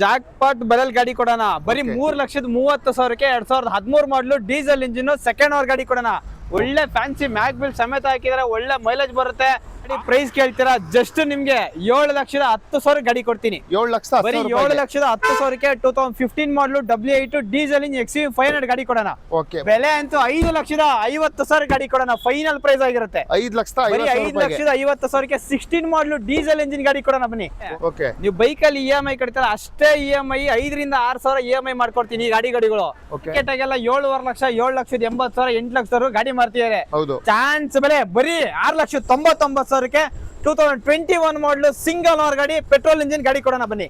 Jack pot ಬರಲ್ ಗಾಡಿ ಕೊಡೋಣ ಬರೀ 3,30,000ಕ್ಕೆ 2013 ಮಾಡಲು ಡೀಸೆಲ್ ಇಂಜಿನ್ ಸೆಕೆಂಡ್ ಓನರ್ ಗಾಡಿ ಕೊಡೋಣ. ಒಳ್ಳೆ ಫ್ಯಾನ್ಸಿ ಮ್ಯಾಗ್ ಬಿಲ್ ಸಮೇತ ಹಾಕಿದ್ರೆ ಒಳ್ಳೆ ಮೈಲೇಜ್ ಬರುತ್ತೆ. ಪ್ರೈಸ್ ಕೇಳ್ತೀರಾ ಜಸ್ಟ್ ನಿಮ್ಗೆ 7,10,000 ಗಾಡಿ ಕೊಡ್ತೀನಿ. 7 ಲಕ್ಷ ಬರೀ 7,10,000ಕ್ಕೆ 2015 ಮಾಡಲು W8 ಡೀಸೆಲ್ ಇಂಜಿನ್ XUV 500 ಗಾಡಿ ಕೊಡೋಣ. ಬೆಲೆ ಅಂತೂ 5,50,000 ಗಾಡಿ ಕೊಡೋಣ. ಫೈನಲ್ ಪ್ರೈಸ್ ಆಗಿರುತ್ತೆ 5,50,000ಕ್ಕೆ 16 ಮಾಡಲು ಡೀಸೆಲ್ ಇಂಜಿನ್ ಗಾಡಿ ಕೊಡೋಣ. ಬನ್ನಿ, ನೀವು ಬೈಕ್ ಅಲ್ಲಿ EMI ಕಟ್ತೀರಾ ಅಷ್ಟೇ EMI 5,000 6,000 EMI ಮಾಡ್ಕೊಡ್ತೀನಿ. ಈ ಗಾಡಿಗಳು ಮಾರ್ಕೆಟ್ಗೆಲ್ಲ 7,500,000 7,80,000 8,00,000 ಗಾಡಿ ಮಾರ್ತಿದ್ದಾರೆ. ಚಾನ್ಸ್ ಬೆಲೆ ಬರೀ 6,99,000ಕ್ಕೆ 2021 ಮಾಡಲು ಸಿಂಗಲ್ ಓನರ್ ಗಾಡಿ ಪೆಟ್ರೋಲ್ ಇಂಜಿನ್ ಗಾಡಿ ಕೊಡೋಣ. ಬನ್ನಿ,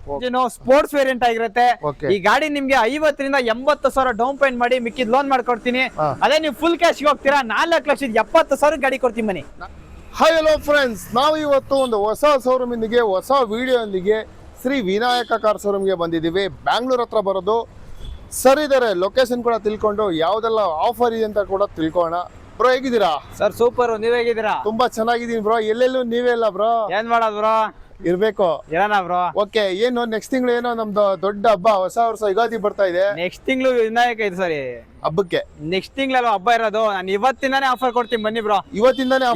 ಸ್ಪೋರ್ಟ್ಸ್ ವೇರಿಯಂಟ್ ಆಗಿರುತ್ತೆ. ಈ ಗಾಡಿ ನಿಮ್ಗೆ 50,000 80,000 ಡೌನ್ ಪೇಮೆಂಟ್ ಮಾಡಿ ಮಿಕ್ಕಿದ್ ಲೋನ್ ಮಾಡ್ಕೊಡ್ತೀನಿ. ಅದೇ ನೀವು ಫುಲ್ ಕ್ಯಾಶ್ ಹೋಗ್ತೀರಾ 4,70,000 ಗಾಡಿ ಕೊಡ್ತೀನಿ. ಬನ್ನಿ. ಹಾಯ್ ಹಲೋ ಫ್ರೆಂಡ್ಸ್, ನಾವು ಇವತ್ತು ಒಂದು ಹೊಸ ಶೋರೂಮ್ ಇಂದಿಗೆ ಹೊಸ ವಿಡಿಯೋ ಇಂದಿಗೆ ಶ್ರೀ ವಿನಾಯಕ ಕಾರ್ ಶೋರೂಮ್ಗೆ ಬಂದಿದ್ದೀವಿ. ಬ್ಯಾಂಗ್ಳೂರ್ ಹತ್ರ ಬರೋದು ಸರ್ ಇದಾರೆ. ಲೊಕೇಶನ್ ಕೂಡ ತಿಳ್ಕೊಂಡು ಯಾವ್ದೆಲ್ಲ ಆಫರ್ ಇದೆ ಅಂತ ಕೂಡ ತಿಳ್ಕೊಳ್ಳೋಣ. ಬ್ರೋ ಹೇಗಿದ್ದೀರಾ? ಸರ್ ಸೂಪರ್, ನೀವ್ ಹೇಗಿದ್ದೀರಾ? ತುಂಬಾ ಚೆನ್ನಾಗಿದ್ದೀನಿ ಬ್ರೋ. ಎಲ್ಲೆಲ್ಲೂ ನೀವೇ ಇಲ್ಲ ಬ್ರೋ. ಏನ್ ಮಾಡೋದು ಬ್ರೋ? ಇರ್ಬೇಕು ಬ್ರೋ. ಓಕೆ, ಏನು ನೆಕ್ಸ್ಟ್ ತಿಂಗಳು ಏನೋ ನಮ್ದು ದೊಡ್ಡ ಹಬ್ಬ, ಹೊಸ ವರ್ಷ ಯುಗಾದಿ ಬರ್ತಾ ಇದೆ. ನೆಕ್ಸ್ಟ್ ತಿಂಗಳು ವಿನಾಯಕ ಇದೆ ಸರಿ ಹಬ್ಬಕ್ಕೆ. ನೆಕ್ಸ್ಟ್ ತಿಂಗಳಲ್ಲ ಹಬ್ಬ ಇರೋದು. ನಾನು ಇವತ್ತಿಂದಾನೇ ಆಫರ್ ಕೊಡ್ತೀನಿ. ಬನ್ನಿ ಬ್ರೋ, ಇವತ್ತಿಂದಾನೇ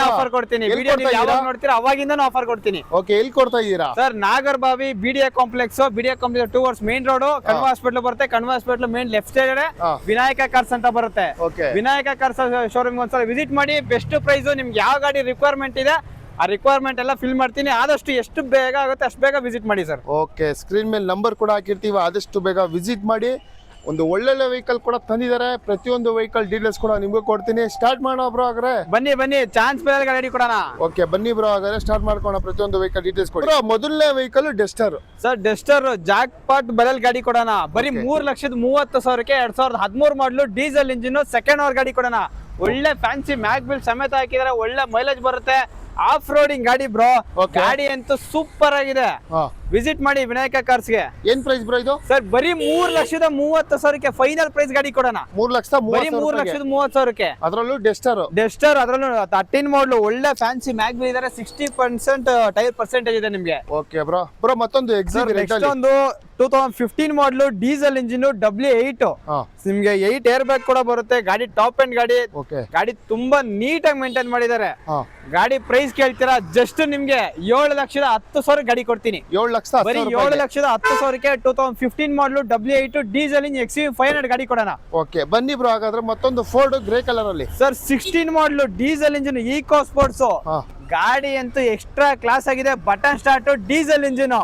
ಆಫರ್ ಕೊಡ್ತೀನಿ. ವಿಡಿಯೋ ಯಾವಾಗ ನೋಡ್ತೀರಾ ಅವಾಗಿಂದಾನು ಆಫರ್ ಕೊಡ್ತೀನಿ. ಓಕೆ, ಎಲ್ಲಿ ಕೊಡ್ತಾ ಇದ್ದೀರಾ? ಸರ್ ನಾಗರಬಾವಿ BDA ಕಾಂಪ್ಲೆಕ್ಸ್ 2 ವರ್ಷ ಮೇನ್ ರೋಡ್ ಕಣ್ವ ಹಾಸ್ಪಿಟಲ್ ಬರುತ್ತೆ. Kanva hospital main left side Vinayaka cars ಅಂತ ಬರುತ್ತೆ. ವಿನಾಯಕ ಕಾರ್ಸ್ ಶೋರೂಮ್ ಒಂದ್ಸಲ ವಿಸಿಟ್ ಮಾಡಿ. ಬೆಸ್ಟ್ ಪ್ರೈಸ್ ನಿಮ್ಗೆ ಯಾವ ಗಾಡಿ ರಿಕ್ವೈರ್ಮೆಂಟ್ ಇದೆ ಆ ರಿಕ್ವೈರ್ಮೆಂಟ್ ಎಲ್ಲ ಫಿಲ್ ಮಾಡ್ತೀನಿ. ಆದಷ್ಟು ಎಷ್ಟು ಬೇಗ ಆಗುತ್ತೆ ಅಷ್ಟು ಬೇಗ ವಿಸಿಟ್ ಮಾಡಿ ಸರ್. ಓಕೆ, ಸ್ಕ್ರೀನ್ ಮೇಲೆ ನಂಬರ್ ಕೂಡ ಹಾಕಿರ್ತೀವಿ. ಆದಷ್ಟು ಬೇಗ ವಿಸಿಟ್ ಮಾಡಿ. ಒಂದು ಒಳ್ಳೊಳ್ಳೆ ವೆಹಿಕಲ್ ಕೂಡ ತಂದಿದ್ದಾರೆ. ಪ್ರತಿಯೊಂದು ವೆಹಿಕಲ್ ಡೀಟೇಲ್ಸ್ ಕೂಡ ನಿಮ್ಗೆ ಕೊಡ್ತೀನಿ. ಸ್ಟಾರ್ಟ್ ಮಾಡೋಣ ಬ್ರೋ. ಹಾಗಾದ್ರೆ ಬನ್ನಿ ಚಾನ್ಸ್ ಬೇರೆ ಗಾಡಿ ಕೊಡೋಣ. ಓಕೆ ಬನ್ನಿ ಬ್ರೋ, ಹಾಗಾದ್ರೆ ಸ್ಟಾರ್ಟ್ ಮಾಡ್ಕೋಣ. ಪ್ರತಿಯೊಂದು ವೆಹಿಕಲ್ ಡೀಟೇಲ್ಸ್ ಕೊಡಿ. ಮೊದಲನೇ vehicle Duster. Sir Duster jackpot ಬರಲ್ ಗಾಡಿ ಕೊಡೋಣ. ಬರೀ 3,30,000ಕ್ಕೆ 2013 ಮಾಡಲು ಡೀಸೆಲ್ ಇಂಜಿನ್ ಸೆಕೆಂಡ್ ಓನರ್ ಗಾಡಿ ಕೊಡೋಣ. ಒಳ್ಳೆ ಫ್ಯಾನ್ಸಿ ಮ್ಯಾಗ್ ಬಿಲ್ ಸಮೇತ ಹಾಕಿದ್ರೆ ಒಳ್ಳೆ ಮೈಲೇಜ್ ಬರುತ್ತೆ. ಆಫ್ ರೋಡಿಂಗ್ ಗಾಡಿ ಬ್ರೋ. ಗಾಡಿ ಅಂತೂ ಸೂಪರ್ ಆಗಿದೆ. ವಿಸಿಟ್ ಮಾಡಿ ವಿನಾಯಕ ಕಾರ್ಸ್ಗೆ. ಏನ್ ಪ್ರೈಸ್ ಬ್ರೋ ಇದು? ಸರ್ ಬರೀ 3,30,000ಕ್ಕೆ ಫೈನಲ್ ಪ್ರೈಸ್ ಗಾಡಿ ಕೊಡೋಣ. 3,30,000ಕ್ಕೆ ಅದರಲ್ಲೂ ಡೆಸ್ಟರ್ ಅದರಲ್ಲೂ 13 ಮಾಡಲು ಒಳ್ಳೆ ಫ್ಯಾನ್ಸಿ ಮ್ಯಾಗ್ ಬಿಲ್ ಇದಾರೆ. 60% ಟೈರ್ ಪರ್ಸೆಂಟೇಜ್ ಇದೆ ನಿಮ್ಗೆ. ಓಕೆ ಬ್ರೋ ಮತ್ತೊಂದು ನೆಕ್ಸ್ಟ್ ಒಂದು 2015 ಮಾಡಲು ಡೀಸೆಲ್ ಇಂಜಿನ್ W8 ನಿಮ್ಗೆ 8 ಏರ್ ಬ್ಯಾಗ್ ಕೂಡ ಬರುತ್ತೆ. ಗಾಡಿ ಟಾಪ್ ಅಂಡ್ ಗಾಡಿ ತುಂಬಾ ನೀಟ್ ಆಗಿ ಮೇಂಟೈನ್ ಮಾಡಿದ್ದಾರೆ. ಗಾಡಿ ಪ್ರೈಸ್ ಕೇಳ್ತೀರಾ ಜಸ್ಟ್ ನಿಮ್ಗೆ 7,10,000 ಗಾಡಿ ಕೊಡ್ತೀನಿ. 7,10,000ಕ್ಕೆ 2015 ಮಾಡಲು W8 ಡೀಸೆಲ್ ಇಂಜಿನ್ XUV 500 ಗಾಡಿ ಕೊಡೋಣ. ಓಕೆ ಬನ್ನಿ ಬ್ರೋ, ಹಾಗಾದ್ರೆ ಮತ್ತೊಂದು ಫೋರ್ಡ್ ಗ್ರೇ ಕಲರ್ ಅಲ್ಲಿ ಸರ್ 16 ಮಾಡಲು ಡೀಸೆಲ್ ಇಂಜಿನ್ ಈಕೋ ಸ್ಪೋರ್ಟ್ಸ್. ಗಾಡಿ ಅಂತೂ ಎಕ್ಸ್ಟ್ರಾ ಕ್ಲಾಸ್ ಆಗಿದೆ. Button start diesel engine.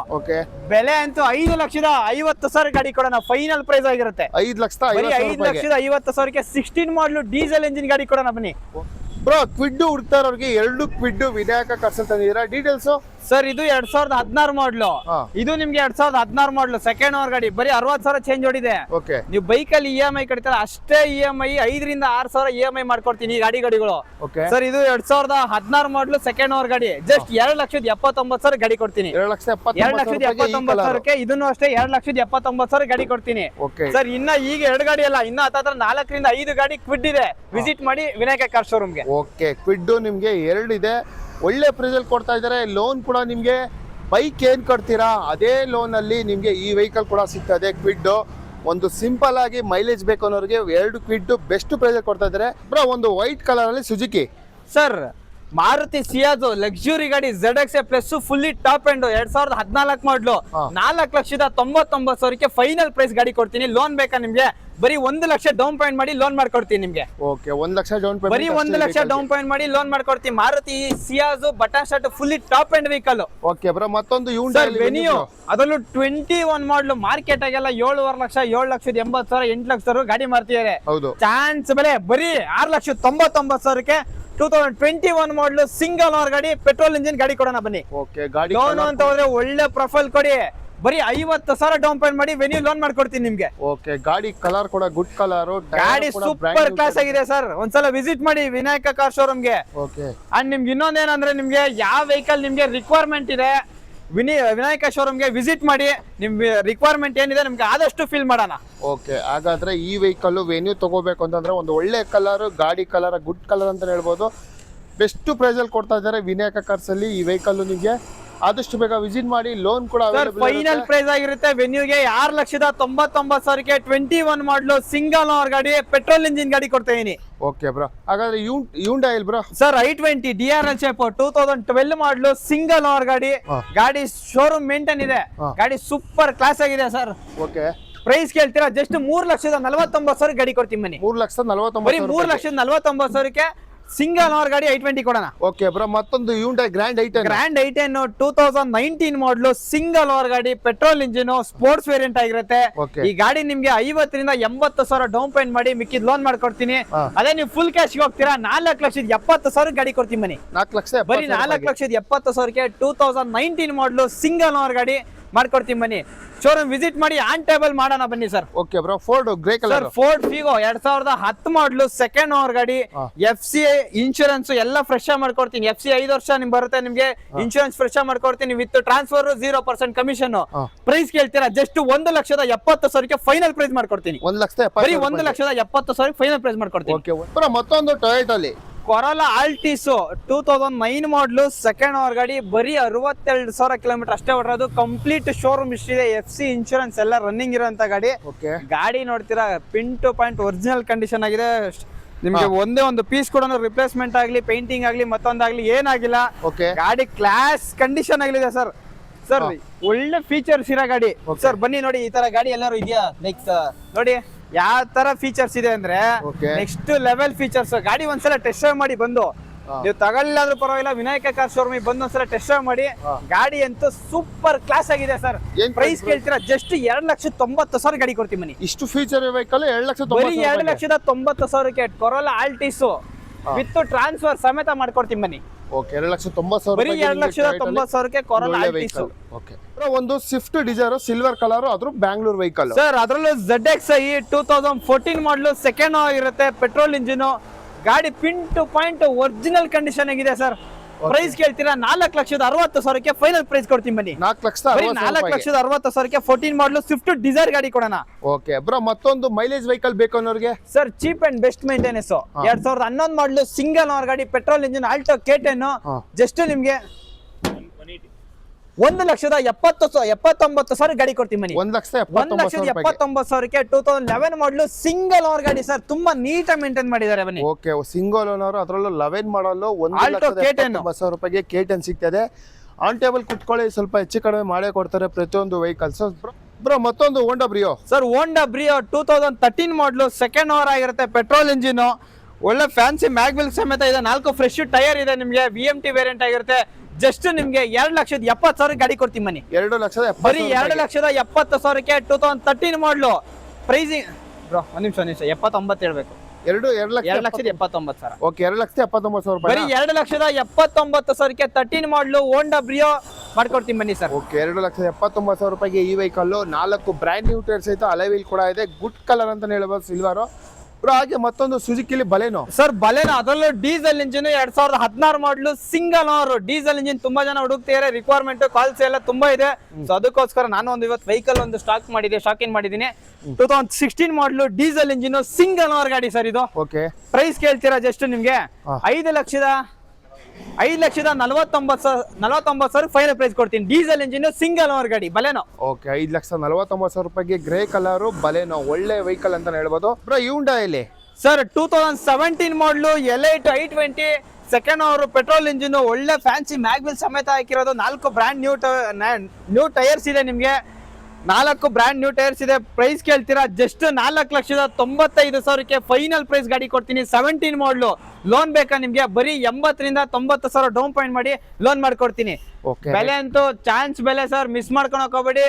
ಬೆಲೆ ಅಂತೂ 5,50,000 ಗಾಡಿ ಕೊಡೋಣ. ಫೈನಲ್ ಪ್ರೈಸ್ ಆಗಿರುತ್ತೆ 5,50,000ಕ್ಕೆ 16 ಮಾಡಲು ಡೀಸೆಲ್ ಇಂಜಿನ್ ಗಾಡಿ ಕೊಡೋಣ. ಬನ್ನಿ ಬ್ರೋ, ಕ್ವಿಡ್ ಹುಡ್ತಾ ಇರೋರಿಗೆ 2 ಕ್ವಿಡ್ ವಿನಾಯಕ ಕಾರ್ಸ್ ತಂದಿದ್ದೀರಾ. ಡೀಟೇಲ್ಸ್ ಸರ್ ಇದು 2016 ಮಾಡಲು. ಇದು ನಿಮ್ಗೆ 2016 ಮಾಡಲು ಸೆಕೆಂಡ್ ಓನರ್ ಗಾಡಿ. ಬರೀ 60,000 ಚೇಂಜ್ ಹೊಡಿದೆ. ನೀವು ಬೈಕ್ ಅಲ್ಲಿ EMI ಕಟ್ತೀರಾ ಅಷ್ಟೇ EMI 5,000 6,000 EMI ಮಾಡ್ಕೊಡ್ತೀನಿ. ಈ ಗಾಡಿಗಳು ಸರ್ ಇದು 2016 ಮಾಡಲು ಸೆಕೆಂಡ್ ಓನರ್ ಗಾಡಿ. ಜಸ್ಟ್ 2,79,000 ಗಾಡಿ ಕೊಡ್ತೀನಿ. 2,79,000ಕ್ಕೆ ಇದನ್ನು ಅಷ್ಟೇ 2,79,000 ಗಾಡಿ ಕೊಡ್ತೀನಿ. ಸರ್ ಇನ್ನ ಈಗ 2 ಗಾಡಿ ಅಲ್ಲ, ಇನ್ನ ಹತ್ರ 4 ರಿಂದ 5 ಗಾಡಿ ಕ್ವಿಡ್ ಇದೆ. ವಿಸಿಟ್ ಮಾಡಿ ವಿನಾಯಕ ಕಾರ್ ಶೋರೂಮ್ಗೆ. ಓಕೆ, ಕ್ವಿಡ್ ನಿಮ್ಗೆ 2 ಇದೆ. ಒಳ್ಳೆ ಪ್ರೈಸ್ ಅಲ್ಲಿ ಕೊಡ್ತಾ ಇದ್ದಾರೆ. ಲೋನ್ ಕೂಡ ನಿಮ್ಗೆ ಬೈಕ್ ಏನ್ ಕಟ್ತೀರಾ ಅದೇ ಲೋನ್ ಅಲ್ಲಿ ನಿಮ್ಗೆ ಈ ವೆಹಿಕಲ್ ಕೂಡ ಸಿಗ್ತದೆ. ಕ್ವಿಡ್ ಒಂದು ಸಿಂಪಲ್ ಆಗಿ ಮೈಲೇಜ್ ಬೇಕು ಅನ್ನೋರಿಗೆ 2 ಕ್ವಿಡ್ ಬೆಸ್ಟ್ ಪ್ರೈಸ್ ಅಲ್ಲಿ ಕೊಡ್ತಾ ಇದ್ದಾರೆ. ಬ್ರೋ ಒಂದು ವೈಟ್ ಕಲರ್ ಅಲ್ಲಿ ಸುಜುಕಿ. ಸರ್ ಮಾರುತಿ ಸಿಯಾಜೋ ಲಕ್ಸುರಿ ಗಾಡಿ ZXA plus fully top and 2014 ಮಾಡಲು 4,99,000ಕ್ಕೆ ಫೈನಲ್ ಪ್ರೈಸ್ ಗಾಡಿ ಕೊಡ್ತೀನಿ. ಲೋನ್ ಬೇಕಾ ನಿಮ್ಗೆ? ಬರೀ 1 ಲಕ್ಷ ಡೌನ್ ಪೇಮೆಂಟ್ ಮಾಡಿ ಲೋನ್ ಮಾಡ್ಕೊಡ್ತೀನಿ ನಿಮ್ಗೆ. Okay, 1 lakh down payment. ಬರೀ 1 ಲಕ್ಷ ಡೌನ್ ಪೇಮೆಂಟ್ ಮಾಡಿ ಲೋನ್ ಮಾಡ್ಕೊಡ್ತೀನಿ. Maruti Ciaz button start fully top and vehicle. Okay bro ಮತ್ತೊಂದು ಹ್ಯುಂಡೈ ವೆನಿಯೋ ಅದರಲ್ಲೂ 21 ಮಾಡಲು ಮಾರ್ಕೆಟ್ ಆಗೆಲ್ಲ 7,500,000 7,80,000 8,00,000 ಗಾಡಿ ಮಾರ್ತಿದ್ದಾರೆ. ಚಾನ್ಸ್ ಬೆಲೆ ಬರೀ 6,99,000ಕ್ಕೆ 2021 ಮಾಡಲು ಸಿಂಗಲ್ ಓನರ್ ಗಾಡಿ ಪೆಟ್ರೋಲ್ ಇಂಜಿನ್ ಗಾಡಿ ಕೊಡೋಣ. ಬನ್ನಿ ಲೋನ್ ಅಂತ ಹೋದ್ರೆ ಒಳ್ಳೆ ಪ್ರೊಫೈಲ್ ಕೊಡಿ. ಬರೀ 50,000 ಡೌನ್ ಪೇಮೆಂಟ್ ಮಾಡಿ ವೆನ್ಯೂ ಲೋನ್ ಮಾಡ್ಕೊಡ್ತೀನಿ ನಿಮ್ಗೆ. ಓಕೆ, ಗಾಡಿ ಕಲರ್ ಕೂಡ ಗುಡ್ ಕಲರ್. ಗಾಡಿ ಸೂಪರ್ ಕ್ಲಾಸ್ ಆಗಿದೆ ಸರ್. ಒಂದ್ಸಲ ವಿಸಿಟ್ ಮಾಡಿ ವಿನಾಯಕ ಕಾರ್ ಶೋರೂಮ್ಗೆ. ಅಂಡ್ ನಿಮ್ಗೆ ಇನ್ನೊಂದೇನಂದ್ರೆ ನಿಮ್ಗೆ ಯಾವ ವೆಹಿಕಲ್ ನಿಮ್ಗೆ ರಿಕ್ವೈರ್ಮೆಂಟ್ ಇದೆ ವಿನಾಯಕ ಶೋರೂಮ್ಗೆ ವಿಸಿಟ್ ಮಾಡಿ. ನಿಮ್ ರಿಕ್ವೈರ್ಮೆಂಟ್ ಏನಿದೆ ನಿಮ್ಗೆ ಆದಷ್ಟು ಫಿಲ್ ಮಾಡೋಣ. ಓಕೆ, ಹಾಗಾದ್ರೆ ಈ ವೆಹಿಕಲ್ ವೆನ್ಯೂ ತಗೋಬೇಕು ಅಂತಂದ್ರೆ ಒಂದು ಒಳ್ಳೆ ಕಲರ್, ಗಾಡಿ ಕಲರ್ ಗುಡ್ ಕಲರ್ ಅಂತ ಹೇಳ್ಬೋದು. ಬೆಸ್ಟ್ ಪ್ರೈಸ್ ಅಲ್ಲಿ ಕೊಡ್ತಾ ಇದ್ದಾರೆ ವಿನಾಯಕ ಕಾರ್ಸ್ ಅಲ್ಲಿ. ಈ ವೆಹಿಕಲ್ ನಿಮಗೆ ಆದಷ್ಟು ಬೇಗ ವಿಸಿಟ್ ಮಾಡಿ. ಲೋನ್ ಕೂಡ ಸರ್ ಫೈನಲ್ ಪ್ರೈಸ್ ಆಗಿರುತ್ತೆ ವೆನ್ಯೂಗೆ 6,99,000ಕ್ಕೆ 21 ಮಾಡಲು ಸಿಂಗಲ್ ಓನರ್ ಗಾಡಿ ಪೆಟ್ರೋಲ್ ಇಂಜಿನ್ ಗಾಡಿ ಕೊಡ್ತಾ ಇದೀನಿ. ಓಕೆ ಬ್ರೋ, ಹಾಗಾದ್ರೆ Hyundai bro sir i20 DRL shape 2012 ಮಾಡಲು ಸಿಂಗಲ್ ಓನರ್ ಗಾಡಿ. ಗಾಡಿ ಶೋರೂಮ್ ಮೇಂಟೈನ್ ಇದೆ, ಗಾಡಿ ಸೂಪರ್ ಕ್ಲಾಸ್ ಆಗಿದೆ ಸರ್. ಓಕೆ, ಪ್ರೈಸ್ ಕೇಳ್ತೀರಾ ಜಸ್ಟ್ 3,49,000 ಗಾಡಿ ಕೊಡ್ತೀನಿ ಬನ್ನಿ. 3,49,000 3,49,000ಕ್ಕೆ ಸಿಂಗಲ್ ಓನರ್ ಗಾಡಿ i20 ಕೊಡೋಣ. ಓಕೆ ಬ್ರೋ, ಮತ್ತೊಂದು ಯೂಂಡೈ ಗ್ರ್ಯಾಂಡ್ ಐಟನ್ 2019 ಮಾಡಲು ಸಿಂಗಲ್ ಓನರ್ ಗಾಡಿ ಪೆಟ್ರೋಲ್ ಇಂಜಿನ್ ಸ್ಪೋರ್ಟ್ಸ್ ವೇರಿಯಂಟ್ ಆಗಿರುತ್ತೆ. ಈ ಗಾಡಿ ನಿಮ್ಗೆ 50,000 ರಿಂದ 80,000 ಡೌನ್ ಪೇಮೆಂಟ್ ಮಾಡಿ ಮಿಕ್ಕಿದ್ ಲೋನ್ ಮಾಡ್ಕೊಡ್ತೀನಿ. ಅದೇ ನೀವು ಫುಲ್ ಕ್ಯಾಶ್ ಹೋಗ್ತೀರಾ 4,70,000 ಗಾಡಿ ಕೊಡ್ತೀನಿ ಬನ್ನಿ. 4 ಲಕ್ಷ ಬರೀ 4,70,000ಕ್ಕೆ 2019 ಮಾಡಲು ಸಿಂಗಲ್ ಓನರ್ ಗಾಡಿ ಮಾಡ್ಕೊಡ್ತೀನಿ ಬನ್ನಿ. ಶೋರೂಮ್ ವಿಸಿಟ್ ಮಾಡಿ ಆನ್ ಟೇಬಲ್ ಮಾಡೋಣ ಬನ್ನಿ sir. Okay bro, Ford grey colour Ford Figo 2010 ಮಾಡಲು ಸೆಕೆಂಡ್ ಓನರ್ ಗಾಡಿ. FC ಇನ್ಶೂರೆನ್ಸ್ ಎಲ್ಲ ಫ್ರೆಶ್ ಮಾಡ್ಕೊಡ್ತೀನಿ. FC 5 ವರ್ಷ ನಿಮ್ಗೆ ಬರುತ್ತೆ, ನಿಮ್ಗೆ ಇನ್ಶೂರೆನ್ಸ್ ಫ್ರೆಶ್ ಮಾಡ್ಕೊಡ್ತೀನಿ ವಿತ್ ಟ್ರಾನ್ಸ್ಫರ್ 0% ಕಮಿಷನ್. ಪ್ರೈಸ್ ಕೇಳ್ತೀರಾ ಜಸ್ಟ್ 1,70,000ಕ್ಕೆ ಫೈನಲ್ ಪ್ರೈಸ್ ಮಾಡ್ಕೊಡ್ತೀನಿ. 1,70,000 ಬರೀ 1,70,000 ಫೈನಲ್ ಪ್ರೈಸ್ ಮಾಡ್ಕೊಡ್ತೀನಿ. ಓಕೆ ಬ್ರೋ, ಮತ್ತೊಂದು ಟೊಯೋಟಾ ಅಲ್ಲಿ ಕೊರೋಲಾ ಆಲ್ಟಿಸ್ 2009 ಮಾಡಲು ಸೆಕೆಂಡ್ ಓನರ್ ಗಾಡಿ. ಬರೀ 62,000 ಕಿಲೋಮೀಟರ್ ಅಷ್ಟೇ ಹೊರದು. ಕಂಪ್ಲೀಟ್ ಶೋರೂಮ್ ಹಿಸ್ಟ್ರಿ ಇದೆ, FC ಇನ್ಶೂರೆನ್ಸ್ ಎಲ್ಲ ರನ್ನಿಂಗ್ ಇರೋಂತ ಗಾಡಿ. ಗಾಡಿ ನೋಡ್ತೀರಾ pin to point original condition ಆಗಿದೆ. ನಿಮ್ಗೆ ಒಂದೇ ಒಂದು ಪೀಸ್ ಕೂಡ ರಿಪ್ಲೇಸ್ಮೆಂಟ್ ಆಗ್ಲಿ ಪೇಂಟಿಂಗ್ ಆಗ್ಲಿ ಮತ್ತೊಂದಾಗ್ಲಿ ಏನಾಗಿಲ್ಲ. ಗಾಡಿ ಕ್ಲಾಸ್ ಕಂಡೀಷನ್ ಆಗಲಿದೆ ಸರ್. ಸರ್ ಒಳ್ಳೆ ಫೀಚರ್ಸ್ ಇರೋ ಗಾಡಿ ಸರ್. ಬನ್ನಿ ನೋಡಿ, ಈ ತರ ಗಾಡಿ ಎಲ್ಲರೂ ಇದೆಯಾ? ನೆಕ್ಸ್ಟ್ ನೋಡಿ ಯಾವ ತರ ಫೀಚರ್ಸ್ ಇದೆ ಅಂದ್ರೆ ನೆಕ್ಸ್ಟ್ ಲೆವೆಲ್ ಫೀಚರ್ಸ್. ಗಾಡಿ ಒಂದ್ಸಲ ಟೆಸ್ಟ್ ಡ್ರೈವ್ ಮಾಡಿ ಬಂದು, ನೀವು ತಗೊಳ್ಳಾದ್ರೂ ಪರವಾಗಿಲ್ಲ ವಿನಾಯಕ ಕಾರ್ ಶೋರೂಮ್ ಬಂದು ಒಂದ್ಸಲ ಟೆಸ್ಟ್ ಡ್ರೈವ್ ಮಾಡಿ. ಗಾಡಿ ಅಂತೂ ಸೂಪರ್ ಕ್ಲಾಸ್ ಆಗಿದೆ ಸರ್. ಪ್ರೈಸ್ ಕೇಳ್ತೀರಾ ಜಸ್ಟ್ 2,90,000 ಗಾಡಿ ಕೊಡ್ತೀನಿ ಬನ್ನಿ. ಇಷ್ಟು ಫೀಚರ್ ವೆಹಿಕಲ್ 2,90,000ಕ್ಕೆ ಕೊರೋಲಾ ಆಲ್ಟಿಸ್ ವಿತ್ ಟ್ರಾನ್ಸ್ಫರ್ ಸಮೇತ ಮಾಡ್ಕೊಡ್ತೀನಿ ಬನ್ನಿ. ಓಕೆ, 2,90,000 ಬರೀ 2,90,000ಕ್ಕೆ ಕೊರೋಲಾ ಆಲ್ಟಿಸ್. ಓಕೆ, ಒಂದು ಸ್ವಿಫ್ಟ್ ಡಿಸೈರ್ ಸಿಲ್ವರ್ ಕಲರ್, ಅದ್ರ ಬ್ಯಾಂಗ್ಳೂರ್ ವೆಹಿಕಲ್ ಸರ್. ಅದರಲ್ಲೂ ZXi 2014 ಮಾಡಲು ಸೆಕೆಂಡ್ ಆಗಿರುತ್ತೆ, ಪೆಟ್ರೋಲ್ ಇಂಜಿನ್ ಗಾಡಿ. Pin to point original condition ಆಗಿದೆ ಸರ್. ಪ್ರೈಸ್ ಕೇಳ್ತೀರಾ 4,60,000ಕ್ಕೆ ಫೈನಲ್ ಪ್ರೈಸ್ ಕೊಡ್ತೀನಿ ಬನ್ನಿ. 4,60,000ಕ್ಕೆ 14 ಮಾಡಲು ಸ್ವಿಫ್ಟ್ ಡಿಸೈರ್ ಗಾಡಿ ಕೊಡೋಣ. ಓಕೆ ಬ್ರೋ, ಮತ್ತೊಂದು ಮೈಲೇಜ್ ವೆಹಿಕಲ್ ಬೇಕು ಅನ್ನೋರಿಗೆ sir cheap and best maintenance 2011 ಮಾಡಲು ಸಿಂಗಲ್ ಓನರ್ ಗಾಡಿ petrol engine Alto K10 just ನಿಮ್ಗೆ 1,79,000 ಗಾಡಿ ಕೊಡ್ತೀನಿ ಬನ್ನಿ. 1,79,000ಕ್ಕೆ 2011 ಮಾಡಲು ಸಿಂಗಲ್ ಓನರ್ ಗಾಡಿ ಸರ್. ತುಂಬಾ ನೀಟಾಗಿ ಮೇಂಟೈನ್ ಮಾಡಿದ್ದಾರೆ ಬನ್ನಿ. ಓಕೆ, ಸಿಂಗಲ್ ಓನರ್, ಅದರಲ್ಲೂ 11 ಮಾಡಲು ಆಲ್ಟೋ K10 1,79,000 K10 ಸಿಗ್ತದೆ. ಆನ್ ಟೇಬಲ್ ಕುತ್ಕೊಳ್ಳಿ, ಸ್ವಲ್ಪ ಹೆಚ್ಚು ಕಡಿಮೆ ಮಾಡೇ ಕೊಡ್ತಾರೆ ಪ್ರತಿಯೊಂದು ವೆಹಿಕಲ್ಸ್. ಬ್ರೋ, ಮತ್ತೊಂದು ಹೋಂಡಾ ಬ್ರಿಯೋ ಸರ್. ಹೋಂಡಾ ಬ್ರಿಯೋ 2013 ಮಾಡಲು ಸೆಕೆಂಡ್ ಓವರ್ ಆಗಿರುತ್ತೆ, ಪೆಟ್ರೋಲ್ ಇಂಜಿನ್. ಒಳ್ಳೆ ಫ್ಯಾನ್ಸಿ ಮ್ಯಾಗ್ವಿಲ್ ಸಮೇತ ಇದೆ, 4 ಫ್ರೆಶ್ ಟೈರ್ ಇದೆ ನಿಮ್ಗೆ. VMT ವೇರಿಯಂಟ್ ಆಗಿರುತ್ತೆ. ಜಸ್ಟ್ ನಿಮ್ಗೆ 2,70,000 ಗಾಡಿ ಕೊಡ್ತೀನಿ ಬನ್ನಿ. 2,70,000 ಬರೀ 2,70,000ಕ್ಕೆ 2013 ಮಾಡಲು. ಪ್ರೈಸಿಂಗ್ ಬ್ರೋ ಒಂದ್ ನಿಮಿಷ 79 ಹೇಳ್ಬೇಕು. 2,79,000. ಓಕೆ, 2,79,000 ಬರೀ 2,70,000ಕ್ಕೆ 13 ಮಾಡಲು ಹೋಂಡಾ ಬ್ರಿಯೋ ಮಾಡ್ಕೊಡ್ತೀನಿ ಬನ್ನಿ ಸರ್. ಓಕೆ, 2,79,000 ಈ ವೆಹಿಕಲ್ 4 ಬ್ರ್ಯಾಂಡ್ ನ್ಯೂ ಟೈರ್ಸ್ ಸಹಿತ ಅಲಾಯ್ ವೀಲ್ ಕೂಡ ಇದೆ. ಗುಡ್ ಕಲರ್ ಅಂತ ಹೇಳ್ಬೋದು, ಸಿಲ್ವರ್. ಹಾಗೆ ಮತ್ತೊಂದು ಸುಜುಕಿಲಿ ಬಲೆನೋ ಸರ್. ಬಲೆನೋ ಅದರಲ್ಲೂ ಡೀಸೆಲ್ ಇಂಜಿನ್ 2016 ಮಾಡಲು ಸಿಂಗಲ್ ಓನರ್ ಡೀಸೆಲ್ ಇಂಜಿನ್. ತುಂಬಾ ಜನ ಹುಡುಕ್ತಿದ್ದಾರೆ, ರಿಕ್ವೈರ್ಮೆಂಟ್ ಕಾಲ್ಸ್ ಎಲ್ಲ ತುಂಬಾ ಇದೆ. ಸೊ ಅದಕ್ಕೋಸ್ಕರ ನಾನು ಒಂದು ಇವತ್ತು ವೆಹಿಕಲ್ ಒಂದು ಸ್ಟಾಕ್ ಇನ್ ಮಾಡಿದ್ದೀನಿ. 2016 ಮಾಡಲು ಡೀಸೆಲ್ ಇಂಜಿನ್ ಸಿಂಗಲ್ ಓನರ್ ಗಾಡಿ ಸರ್ ಇದು. ಓಕೆ, ಪ್ರೈಸ್ ಕೇಳ್ತೀರಾ ಜಸ್ಟ್ ನಿಮ್ಗೆ 5,49,000 ಫೈನಲ್ ಪ್ರೈಸ್ ಕೊಡ್ತೀನಿ. ಡೀಸೆಲ್ ಇಂಜಿನ್ ಸಿಂಗಲ್ ಓನರ್ ಗಾಡಿ Baleno. Okay, 5,49,000 grey colour Baleno, ಒಳ್ಳೆ ವೆಹಿಕಲ್ ಅಂತ ಹೇಳ್ಬೋದು. ಬ್ರೋ, ಯೂಂಡಾಯಲ್ಲಿ ಸರ್ 2017 ಮಾಡಲು Elite i20 second over petrol engine. ಒಳ್ಳೆ ಫ್ಯಾನ್ಸಿ ಮ್ಯಾಗ್ವಿಲ್ ಸಮೇತ ಹಾಕಿರೋದು. 4 ಬ್ರ್ಯಾಂಡ್ ನ್ಯೂ ಟೈರ್ಸ್ ಇದೆ ನಿಮ್ಗೆ. 4 ಬ್ರ್ಯಾಂಡ್ ನ್ಯೂ ಟೈರ್ಸ್ ಇದೆ. ಪ್ರೈಸ್ ಕೇಳ್ತೀರಾ ಜಸ್ಟ್ 4,95,000ಕ್ಕೆ ಫೈನಲ್ ಪ್ರೈಸ್ ಗಾಡಿ ಕೊಡ್ತೀನಿ. 17 ಮಾಡಲು. ಲೋನ್ ಬೇಕಾ ನಿಮ್ಗೆ? ಬರೀ 80,000 ರಿಂದ 90,000 ಡೌನ್ ಪೇಮೆಂಟ್ ಮಾಡಿ ಲೋನ್ ಮಾಡ್ಕೊಡ್ತೀನಿ. ಬೆಲೆ ಅಂತೂ ಚಾನ್ಸ್ ಬೆಲೆ ಸರ್, ಮಿಸ್ ಮಾಡ್ಕೊಳಕ್ ಹೋಗ್ಬೇಡಿ.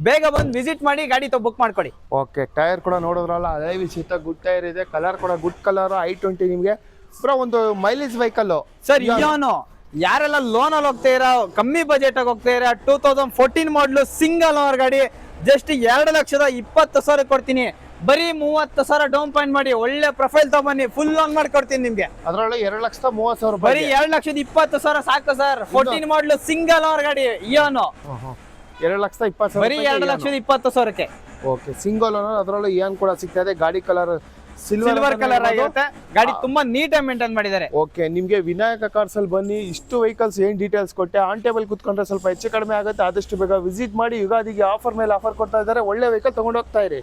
ಬೇಗ ಬಂದು ವಿಸಿಟ್ ಮಾಡಿ ಗಾಡಿ ಬುಕ್ ಮಾಡ್ಕೊಡಿ. ಓಕೆ, ಟೈರ್ ಕೂಡ ನೋಡಿದ್ರಲ್ಲ, ಅದೇ ವಿಚಿತ್ರ ಗುಡ್ ಟೈರ್ ಇದೆ. ಕಲರ್ ಕೂಡ ಗುಡ್ ಕಲರ್. i20 ನಿಮ್ಗೆ ಬ್ರೋ ಒಂದು ಮೈಲೇಜ್ ವೆಹಿಕಲ್ ಸರ್. ಇಯೋನೋ ಯಾರೆಲ್ಲ ಲೋನ್ ಅಲ್ಲಿ ಹೋಗ್ತಾ ಇರ, ಕಮ್ಮಿ ಬಜೆಟ್ ಆಗಿ ಹೋಗ್ತಾ ಇರ, 2014 ಮಾಡಲು ಸಿಂಗಲ್ ಓನರ್ ಗಾಡಿ ಜಸ್ಟ್ 2,20,000 ಕೊಡ್ತೀನಿ. ಬರೀ 30,000 ಡೌನ್ ಪೇಮೆಂಟ್ ಮಾಡಿ ಒಳ್ಳೆ ಪ್ರೊಫೈಲ್ ತಗೊಂಬನ್ನಿ, ಫುಲ್ ಲೋನ್ ಮಾಡ್ಕೊಡ್ತೀನಿ ನಿಮ್ಗೆ. ಅದರೊಳಗೆ 2,30,000 ಬರೀ 2,20,000 ಸಾಕು ಸರ್. 14 ಮಾಡಲು ಸಿಂಗಲ್ ಓನರ್ ಗಾಡಿ ಇಯೋನೋ 2,20,000 ಬರೀ 2,20,000ಕ್ಕೆ. ಓಕೆ, ಸಿಂಗಲ್ ಓನರ್, ಅದರಲ್ಲೂ ಏನ್ ಕೂಡ ಸಿಗ್ತದೆ. ಗಾಡಿ ಕಲರ್ ಸಿಲ್ವರ್ ಕಲರ್ ಆಗಿರುತ್ತೆ. ಗಾಡಿ ತುಂಬಾ ನೀಟಾಗಿ ಮೇಂಟೈನ್ ಮಾಡಿದ್ದಾರೆ. ಓಕೆ, ನಿಮಗೆ ವಿನಾಯಕ ಕಾರ್ಸ್ ಅಲ್ಲಿ ಬನ್ನಿ. ಇಷ್ಟು ವೆಹಿಕಲ್ಸ್ ಏನ್ ಡೀಟೇಲ್ಸ್ ಕೊಟ್ಟೆ, ಆನ್ ಟೇಬಲ್ ಕುತ್ಕೊಂಡ್ರೆ ಸ್ವಲ್ಪ ಹೆಚ್ಚು ಕಡಿಮೆ ಆಗುತ್ತೆ. ಆದಷ್ಟು ಬೇಗ ವಿಸಿಟ್ ಮಾಡಿ. ಯುಗಾದಿಗೆ ಆಫರ್ ಮೇಲೆ ಆಫರ್ ಕೊಡ್ತಾ ಇದ್ದಾರೆ. ಒಳ್ಳೆ ವೆಹಿಕಲ್ ತಗೊಂಡು ಹೋಗ್ತಾ ಇರಿ.